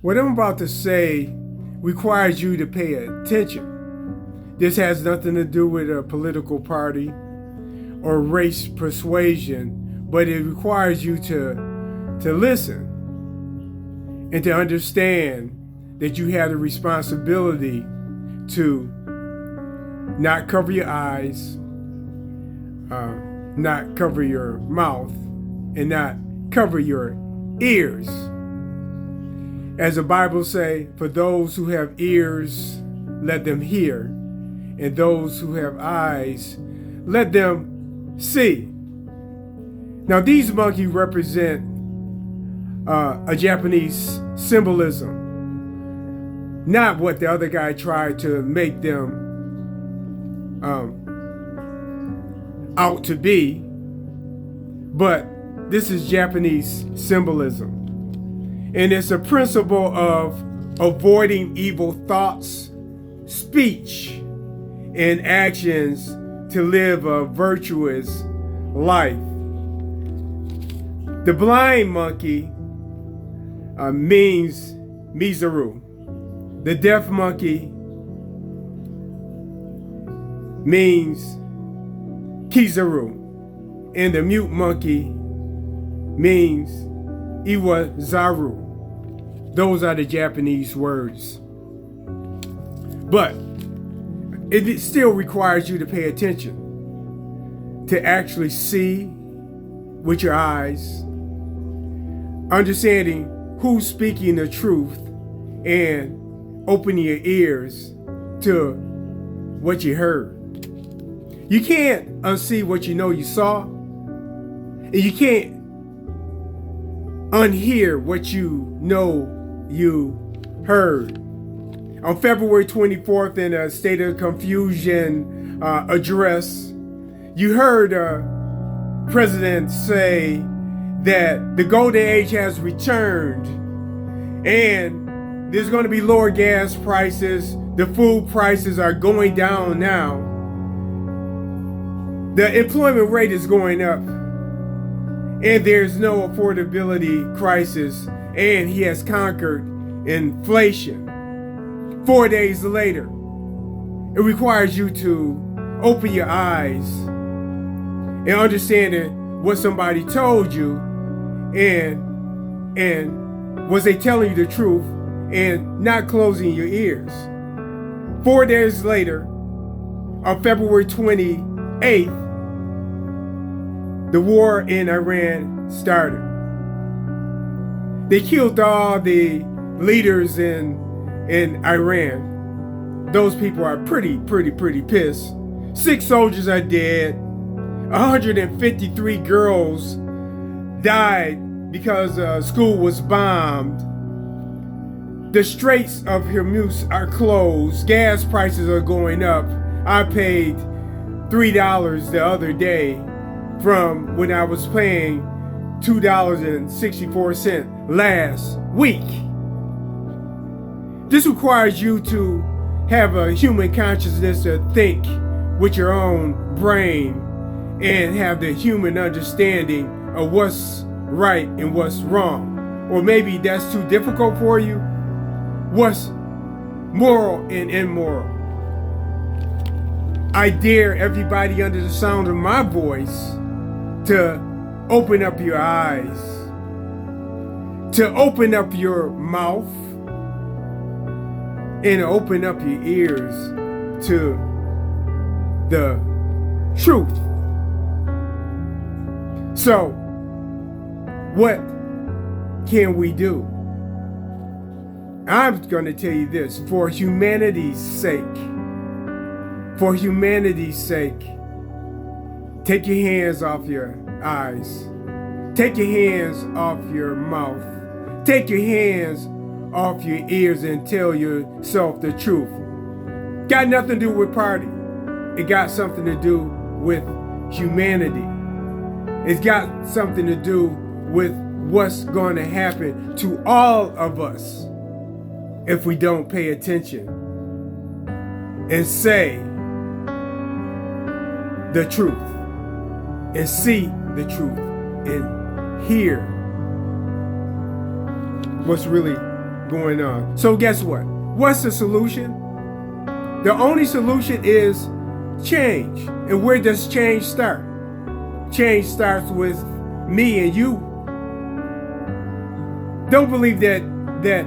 What I'm about to say requires you to pay attention. This has nothing to do with a political party or race persuasion, but it requires you to listen and to understand that you have the responsibility to not cover your eyes, not cover your mouth, and not cover your ears. As the Bible say, for those who have ears, let them hear, and those who have eyes, let them see. Now these monkeys represent a Japanese symbolism, not what the other guy tried to make them out to be, but this is Japanese symbolism. And it's a principle of avoiding evil thoughts, speech, and actions to live a virtuous life. The blind monkey means Mizaru. The deaf monkey means Kizaru. And the mute monkey means Iwazaru. Those are the Japanese words. But it still requires you to pay attention, to actually see with your eyes, understanding who's speaking the truth, and opening your ears to what you heard. You can't unsee what you know you saw, and you can't unhear what you know you heard. On February 24th, in a State of Confusion address, you heard President say that the golden age has returned and there's going to be lower gas prices. The food prices are going down now. The employment rate is going up and there's no affordability crisis, and he has conquered inflation. 4 days later, it requires you to open your eyes and understand what somebody told you, and was they telling you the truth, and not closing your ears. 4 days later, on February 28th, the war in Iran started. They killed all the leaders in Iran. Those people are pretty pissed. 6 soldiers are dead. 153 girls died because school was bombed. The Straits of Hormuz are closed. Gas prices are going up. I paid $3 the other day from when I was paying $2.64 last week. This requires you to have a human consciousness to think with your own brain and have the human understanding of what's right and what's wrong. Or maybe that's too difficult for you. What's moral and immoral? I dare everybody under the sound of my voice to open up your eyes, to open up your mouth, and open up your ears to the truth. So, what can we do? I'm going to tell you this, for humanity's sake, take your hands off your eyes. Take your hands off your mouth. Take your hands off your ears and tell yourself the truth. Got nothing to do with party. It got something to do with humanity. It's got something to do with what's going to happen to all of us if we don't pay attention and say the truth and see the truth and hear what's really going on. So guess what? What's the solution? The only solution is change. And where does change start? Change starts with me and you. Don't believe that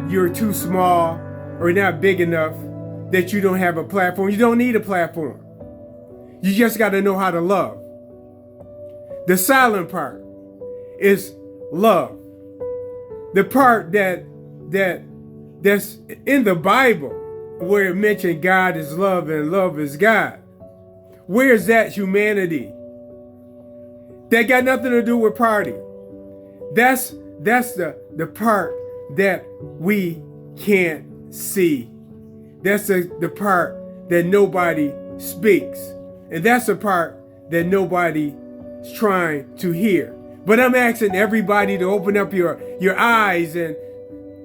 you're too small or not big enough, that you don't have a platform. You don't need a platform. You just got to know how to love. The silent part is love. The part that's in the Bible where it mentioned God is love and love is God. Where's that humanity? That got nothing to do with party. That's the part that we can't see. That's the part that nobody speaks. And that's the part that nobody's trying to hear. But I'm asking everybody to open up your eyes and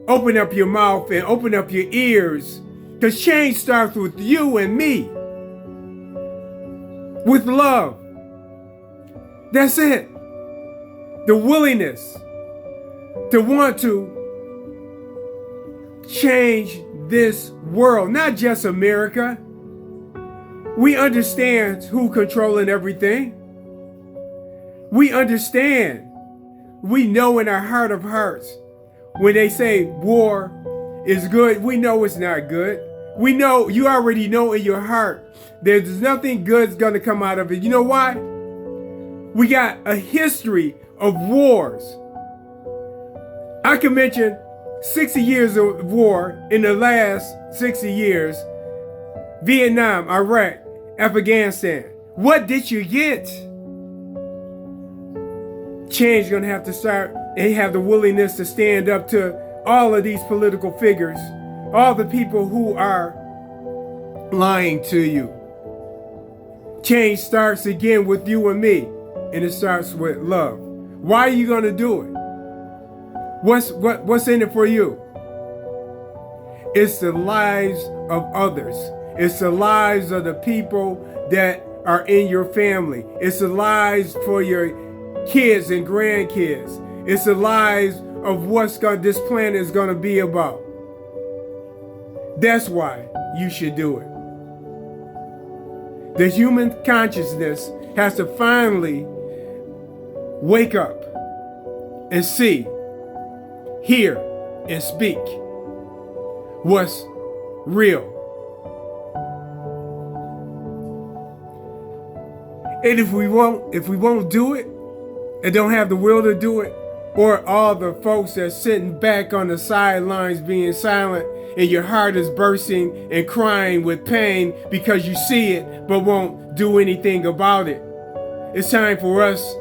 open up your mouth and open up your ears. Because change starts with you and me. With love. That's it. The willingness to want to change this world, not just America. We understand who's controlling everything. We understand. We know in our heart of hearts when they say war is good, we know it's not good. We know, you already know in your heart there's nothing good's going to come out of it. You know why? We got a history of wars. I can mention 60 years of war in the last 60 years. Vietnam, Iraq, Afghanistan. What did you get? Change is going to have to start and have the willingness to stand up to all of these political figures, all the people who are lying to you. Change starts again with you and me, and it starts with love. Why are you going to do it? What's in it for you? It's the lives of others. It's the lives of the people that are in your family. It's the lives for your kids and grandkids. It's the lives of this planet is going to be about. That's why you should do it. The human consciousness has to finally wake up and see, hear, and speak what's real. And if we won't do it and don't have the will to do it, or all the folks that's sitting back on the sidelines being silent and your heart is bursting and crying with pain because you see it but won't do anything about it. It's time for us,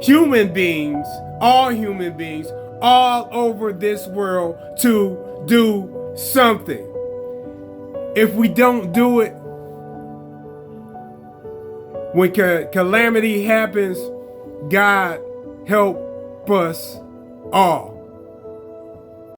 human beings, all over this world, to do something. If we don't do it, when calamity happens, God help us all.